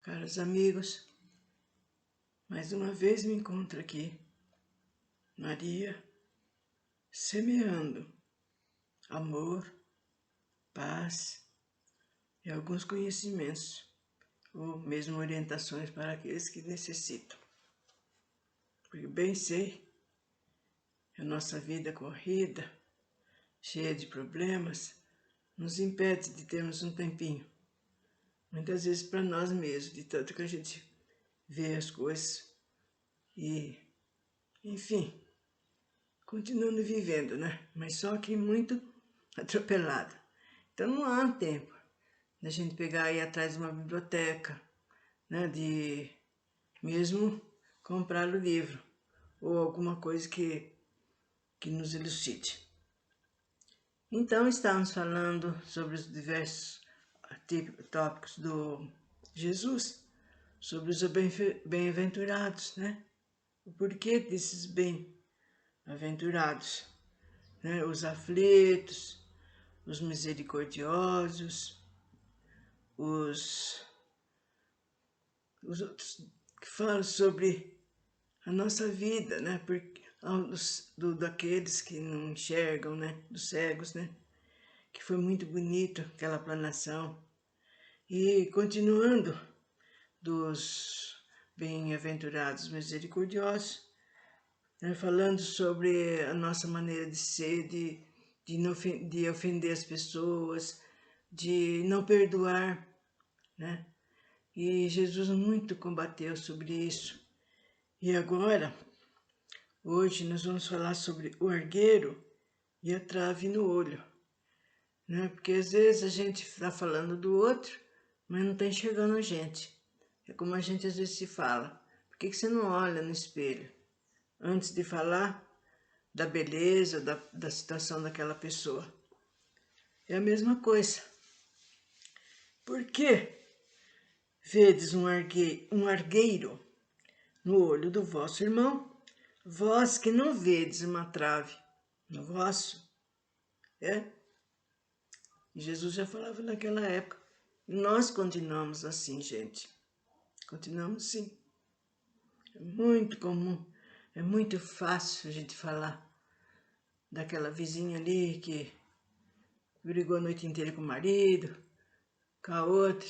Caros amigos, mais uma vez me encontro aqui, Maria, semeando amor, paz e alguns conhecimentos, ou mesmo orientações para aqueles que necessitam. Porque bem sei que a nossa vida corrida, cheia de problemas, nos impede de termos um tempinho, muitas vezes para nós mesmos, de tanto que a gente vê as coisas e, enfim, continuando vivendo, né? Mas só que muito atropelado. Então não há tempo da gente pegar e ir atrás de uma biblioteca, né? De mesmo comprar o livro ou alguma coisa que nos elucide. Então estamos falando sobre os diversos tópicos do Jesus, sobre os bem-aventurados, né? O porquê desses bem-aventurados, né? Os aflitos, os misericordiosos, os outros que falam sobre a nossa vida, né? Porque, daqueles que não enxergam, né? Dos cegos, né? Que foi muito bonito aquela planação. E continuando dos bem-aventurados misericordiosos, né? Falando sobre a nossa maneira de ser, de ofender as pessoas, de não perdoar, né? E Jesus muito combateu sobre isso. E agora, hoje nós vamos falar sobre o argueiro e a trave no olho, né? Porque às vezes a gente está falando do outro, mas não está enxergando a gente. É como a gente às vezes se fala. Por que você não olha no espelho antes de falar da beleza, da situação daquela pessoa? É a mesma coisa. Por que vedes um argueiro no olho do vosso irmão, vós que não vedes uma trave no vosso? E Jesus já falava naquela época. Nós continuamos assim, gente. Continuamos sim. É muito comum, é muito fácil a gente falar daquela vizinha ali que brigou a noite inteira com o marido, com a outra,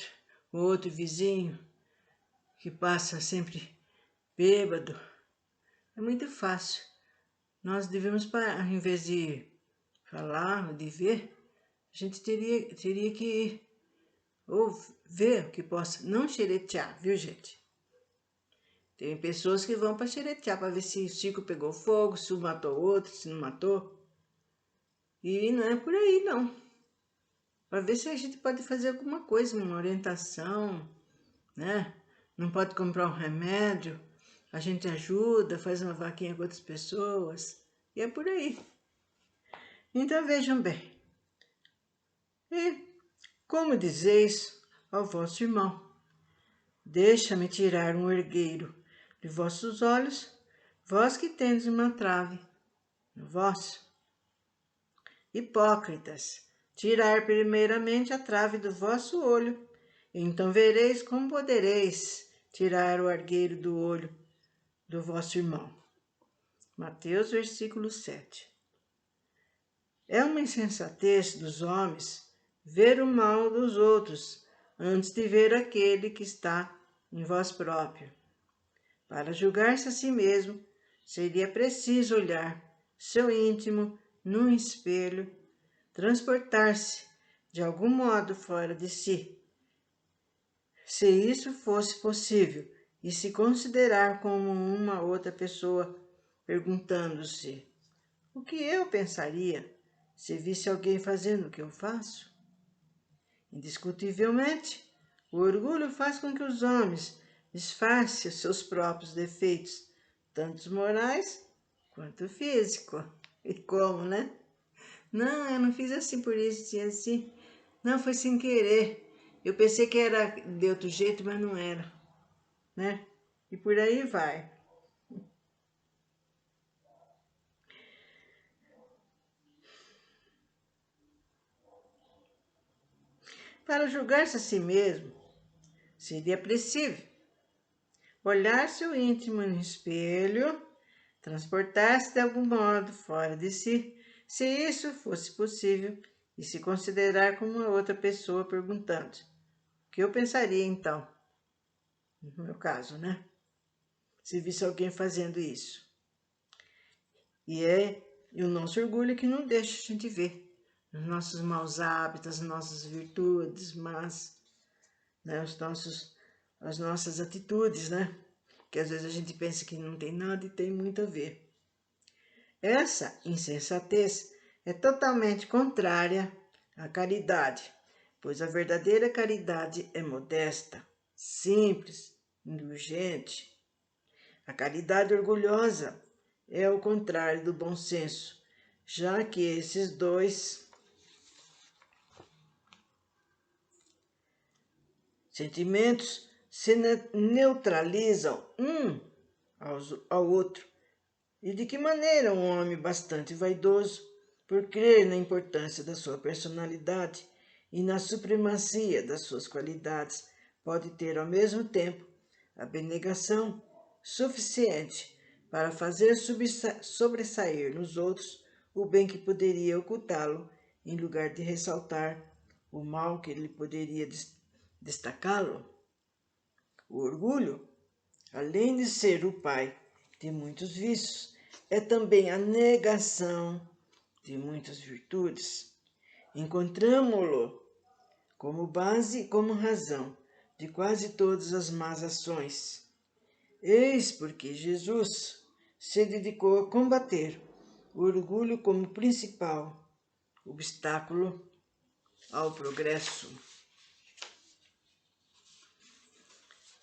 o outro vizinho que passa sempre bêbado. É muito fácil. Nós devemos, em vez de falar, de ver, a gente teria que ou ver o que possa, não xeretear, viu, gente? Tem pessoas que vão para xeretear, para ver se o Chico pegou fogo, se um matou outro, se não matou. E não é por aí, não. Para ver se a gente pode fazer alguma coisa, uma orientação, né? Não pode comprar um remédio, a gente ajuda, faz uma vaquinha com outras pessoas, e é por aí. Então vejam bem. E como dizeis ao vosso irmão, deixa-me tirar um argueiro de vossos olhos, vós que tendes uma trave no vosso. Hipócritas, tirar primeiramente a trave do vosso olho, então vereis como podereis tirar o argueiro do olho do vosso irmão. Mateus, versículo 7. É uma insensatez dos homens ver o mal dos outros antes de ver aquele que está em vós próprio. Para julgar-se a si mesmo, seria preciso olhar seu íntimo num espelho, transportar-se de algum modo fora de si. Se isso fosse possível, e se considerar como uma outra pessoa, perguntando-se: o que eu pensaria se visse alguém fazendo o que eu faço? Indiscutivelmente, o orgulho faz com que os homens disfarcem os seus próprios defeitos, tanto morais quanto físicos. E como, né? Não, eu não fiz assim por isso, assim. Não, foi sem querer. Eu pensei que era de outro jeito, mas não era, né? E por aí vai. Para julgar-se a si mesmo, seria preciso olhar seu íntimo no espelho, transportar-se de algum modo fora de si, se isso fosse possível, e se considerar como uma outra pessoa perguntando: o que eu pensaria então? No meu caso, né? Se visse alguém fazendo isso. E é o nosso orgulho que não deixa a gente ver os nossos maus hábitos, as nossas virtudes, mas né, as nossas atitudes, né? Que às vezes a gente pensa que não tem nada e tem muito a ver. Essa insensatez é totalmente contrária à caridade, pois a verdadeira caridade é modesta, simples, indulgente. A caridade orgulhosa é o contrário do bom senso, já que esses dois sentimentos se neutralizam um ao outro. E de que maneira um homem bastante vaidoso, por crer na importância da sua personalidade e na supremacia das suas qualidades, pode ter ao mesmo tempo a abnegação suficiente para fazer sobressair nos outros o bem que poderia ocultá-lo, em lugar de ressaltar o mal que ele poderia destacá-lo? O orgulho, além de ser o pai de muitos vícios, é também a negação de muitas virtudes. Encontramo-lo como base e como razão de quase todas as más ações. Eis porque Jesus se dedicou a combater o orgulho como principal obstáculo ao progresso.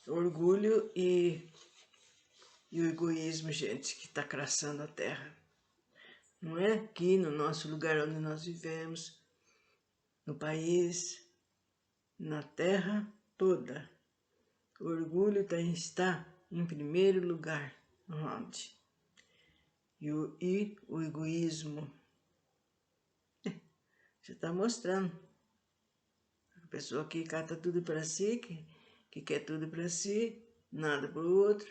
O orgulho e o egoísmo, gente, que está craçando a terra. Não é aqui no nosso lugar onde nós vivemos, no país, na terra toda. O orgulho está em primeiro lugar. Onde? E o egoísmo. Você está mostrando. A pessoa que cata tudo para si, que quer tudo para si, nada para o outro,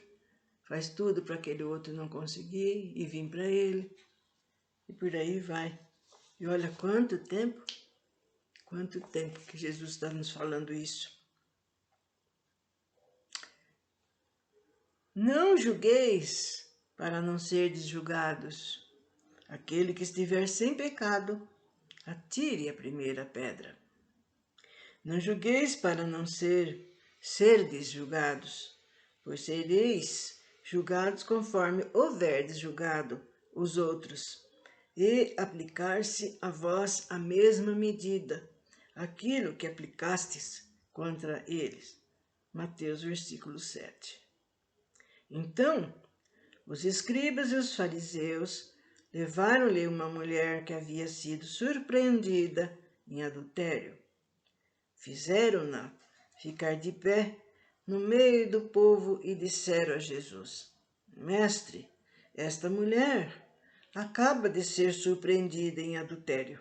faz tudo para aquele outro não conseguir e vir para ele. E por aí vai. E olha quanto tempo que Jesus está nos falando isso. Não julgueis para não serdes julgados. Aquele que estiver sem pecado, atire a primeira pedra. Não julgueis para não serdes julgados, pois sereis julgados conforme houverdes julgado os outros, e aplicar-se a vós a mesma medida, aquilo que aplicastes contra eles. Mateus, versículo 7. Então, os escribas e os fariseus levaram-lhe uma mulher que havia sido surpreendida em adultério. Fizeram-na ficar de pé no meio do povo e disseram a Jesus: Mestre, esta mulher acaba de ser surpreendida em adultério.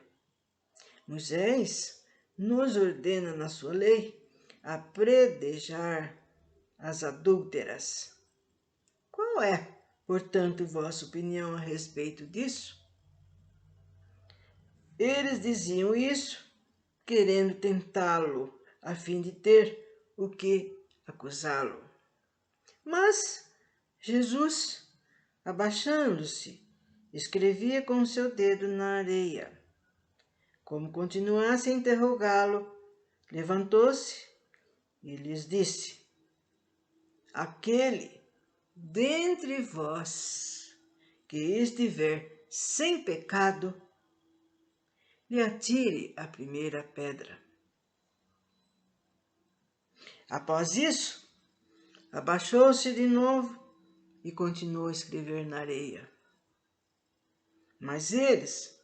Moisés nos ordena na sua lei apredejar as adúlteras. Qual é, portanto, vossa opinião a respeito disso? Eles diziam isso querendo tentá-lo, a fim de ter o que acusá-lo. Mas Jesus, abaixando-se, escrevia com o seu dedo na areia. Como continuasse a interrogá-lo, levantou-se e lhes disse: Aquele dentre vós que estiver sem pecado, lhe atire a primeira pedra. Após isso, abaixou-se de novo e continuou a escrever na areia. Mas eles,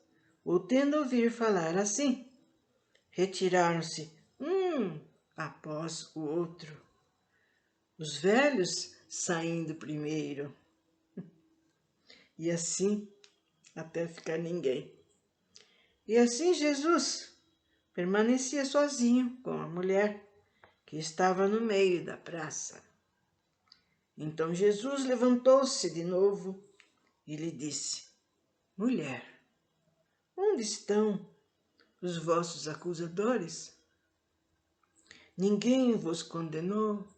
o tendo ouvir falar assim, retiraram-se um após o outro, os velhos saindo primeiro, e assim até ficar ninguém. E assim Jesus permanecia sozinho com a mulher que estava no meio da praça. Então Jesus levantou-se de novo e lhe disse: Mulher, onde estão os vossos acusadores? Ninguém vos condenou?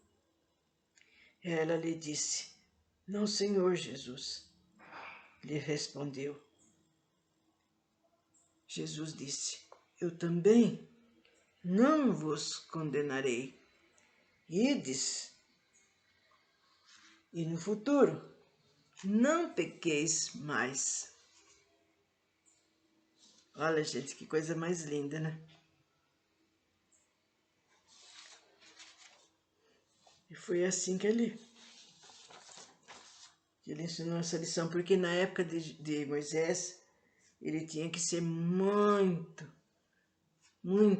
Ela lhe disse: Não, Senhor Jesus. Lhe respondeu. Jesus disse: Eu também não vos condenarei. Ides, e no futuro não pequeis mais. Olha, gente, que coisa mais linda, né? E foi assim que ele ensinou essa lição, porque na época de Moisés, ele tinha que ser muito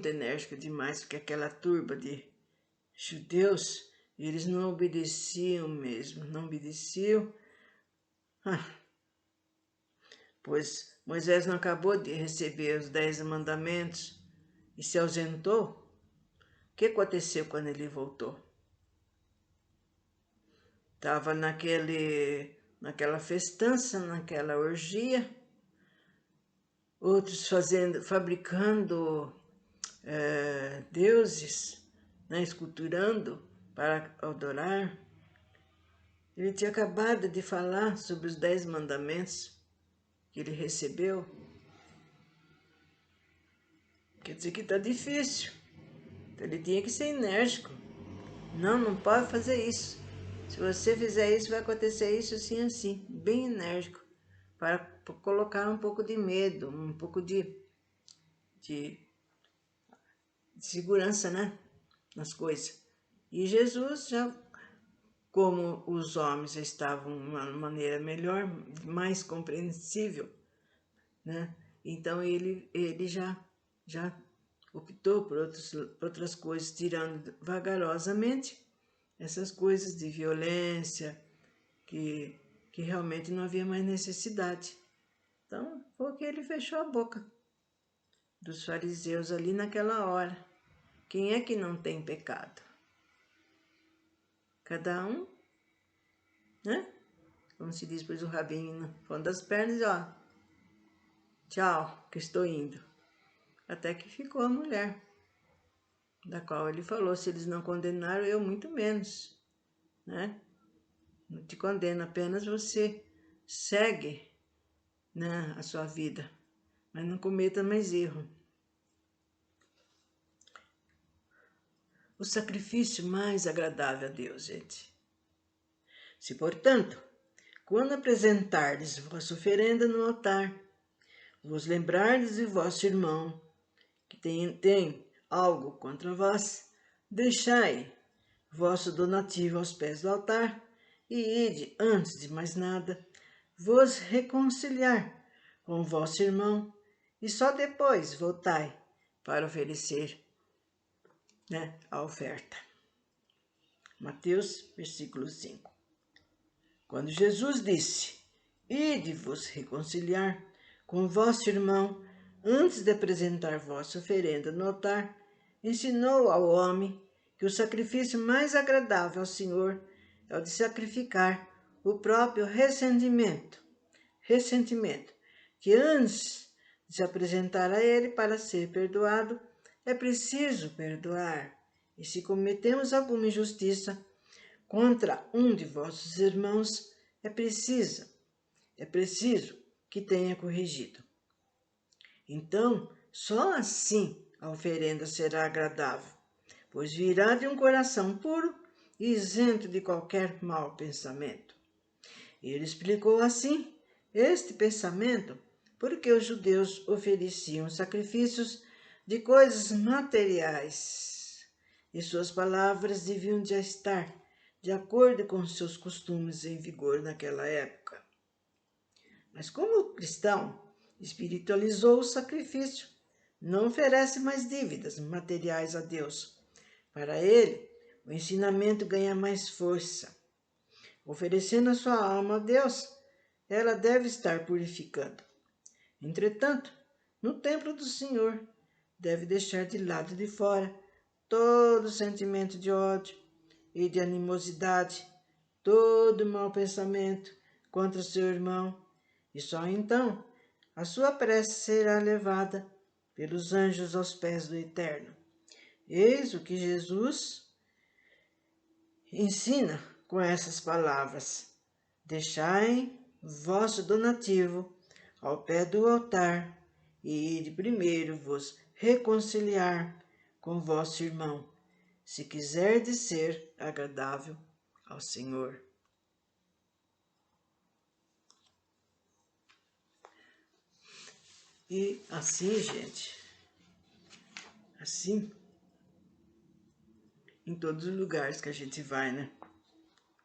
enérgico demais, porque aquela turba de judeus, eles não obedeciam mesmo, não obedeciam. Pois Moisés não acabou de receber os 10 mandamentos e se ausentou. O que aconteceu quando ele voltou? Estava naquela festança, naquela orgia, outros fabricando deuses, né, esculturando para adorar. Ele tinha acabado de falar sobre os 10 mandamentos que ele recebeu. Quer dizer que está difícil. Então ele tinha que ser enérgico. Não pode fazer isso. Se você fizer isso, vai acontecer isso assim, assim. Bem enérgico. Para colocar um pouco de medo, um pouco de segurança, né? Nas coisas. E Jesus já, como os homens já estavam de uma maneira melhor, mais compreensível, né? Então ele já optou por outras coisas, tirando vagarosamente essas coisas de violência, que realmente não havia mais necessidade. Então, foi que ele fechou a boca dos fariseus ali naquela hora. Quem é que não tem pecado? Cada um, né? Como se diz, pois o rabinho no fundo das pernas, ó, tchau, que estou indo. Até que ficou a mulher, da qual ele falou, se eles não condenaram, eu muito menos, né? Não te condeno, apenas você segue, né, a sua vida, mas não cometa mais erro. O sacrifício mais agradável a Deus, gente. Se, portanto, quando apresentardes vossa oferenda no altar, vos lembrardes de vosso irmão, que tem algo contra vós, deixai vosso donativo aos pés do altar, e ide, antes de mais nada, vos reconciliar com vosso irmão, e só depois voltai para oferecer, né, a oferta. Mateus, versículo 5. Quando Jesus disse, ide vos reconciliar com vosso irmão, antes de apresentar vossa oferenda no altar, ensinou ao homem que o sacrifício mais agradável ao Senhor é o de sacrificar o próprio ressentimento, que antes de se apresentar a Ele para ser perdoado, é preciso perdoar. E se cometemos alguma injustiça contra um de vossos irmãos, é preciso que tenha corrigido. Então, só assim a oferenda será agradável, pois virá de um coração puro e isento de qualquer mau pensamento. Ele explicou assim este pensamento porque os judeus ofereciam sacrifícios de coisas materiais e suas palavras deviam já estar de acordo com seus costumes em vigor naquela época. Mas como o cristão espiritualizou o sacrifício, não oferece mais dívidas materiais a Deus. Para ele, o ensinamento ganha mais força. Oferecendo a sua alma a Deus, ela deve estar purificando. Entretanto, no templo do Senhor, deve deixar de lado de fora todo sentimento de ódio e de animosidade, todo mau pensamento contra seu irmão, e só então a sua prece será levada pelos anjos aos pés do Eterno. Eis o que Jesus ensina com essas palavras: deixai vosso donativo ao pé do altar e ide primeiro vos reconciliar com vosso irmão, se quiserdes ser agradável ao Senhor. E assim, gente, assim, em todos os lugares que a gente vai, né?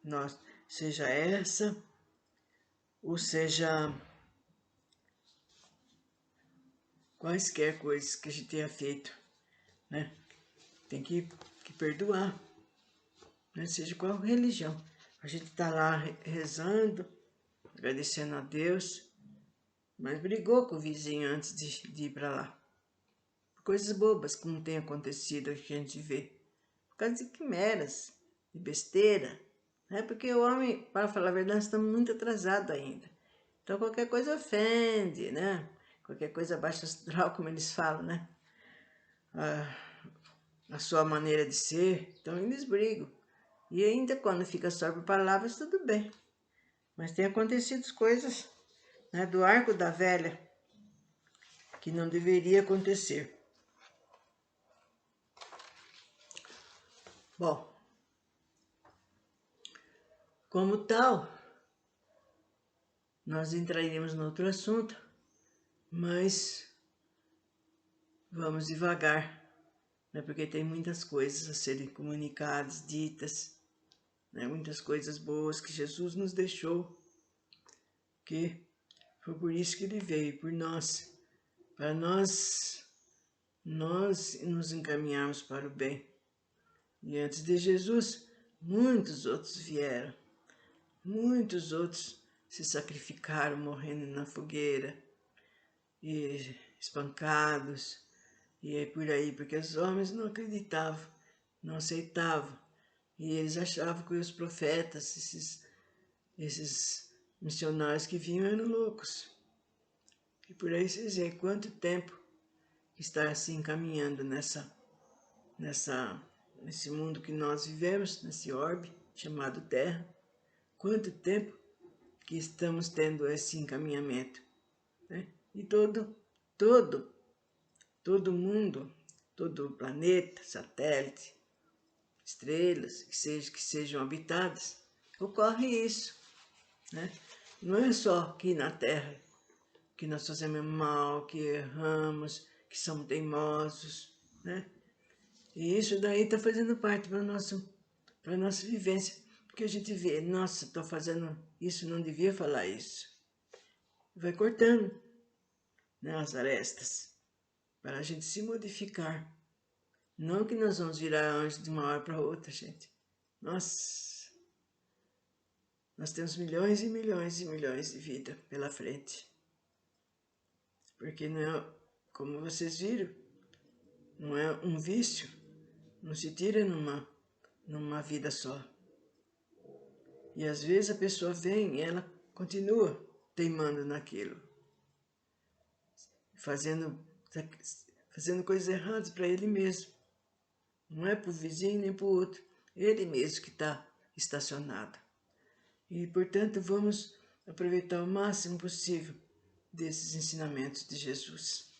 Nós, seja essa, ou seja quaisquer coisas que a gente tenha feito, né? Tem que perdoar, né? Seja qual religião. A gente tá lá rezando, agradecendo a Deus, mas brigou com o vizinho antes de ir para lá. Coisas bobas que não tem acontecido, que a gente vê. Por causa de quimeras, de besteira. Né? Porque o homem, para falar a verdade, está muito atrasado ainda. Então qualquer coisa ofende, né? Qualquer coisa baixa astral, como eles falam, né? A sua maneira de ser. Então eles brigam. E ainda quando fica só por palavras, tudo bem. Mas tem acontecido coisas, né, do arco da velha que não deveria acontecer. Bom, como tal, nós entraríamos no outro assunto, mas vamos devagar, né? Porque tem muitas coisas a serem comunicadas, ditas, né? Muitas coisas boas que Jesus nos deixou, que foi por isso que ele veio, por nós, para nós nos encaminharmos para o bem. E antes de Jesus, muitos outros vieram, muitos outros se sacrificaram morrendo na fogueira, e espancados, e é por aí, porque os homens não acreditavam, não aceitavam, e eles achavam que os profetas, esses missionários que vinham eram loucos. E por aí vocês veem quanto tempo está assim caminhando nesse mundo que nós vivemos, nesse orbe chamado Terra. Quanto tempo que estamos tendo esse encaminhamento, né? E todo mundo, todo o planeta, satélite, estrelas, que sejam habitadas, ocorre isso, né? Não é só aqui na Terra que nós fazemos mal, que erramos, que somos teimosos, né? E isso daí está fazendo parte para a nossa vivência, porque a gente vê, nossa, estou fazendo isso, não devia falar isso. Vai cortando, né, as arestas, para a gente se modificar. Não que nós vamos virar anjo de uma hora para outra, gente. Nossa, nós temos milhões e milhões e milhões de vida pela frente. Porque não é, como vocês viram, não é um vício, não se tira numa vida só. E às vezes a pessoa vem e ela continua teimando naquilo, fazendo coisas erradas para ele mesmo. Não é para o vizinho nem para o outro, ele mesmo que está estacionado. E, portanto, vamos aproveitar o máximo possível desses ensinamentos de Jesus.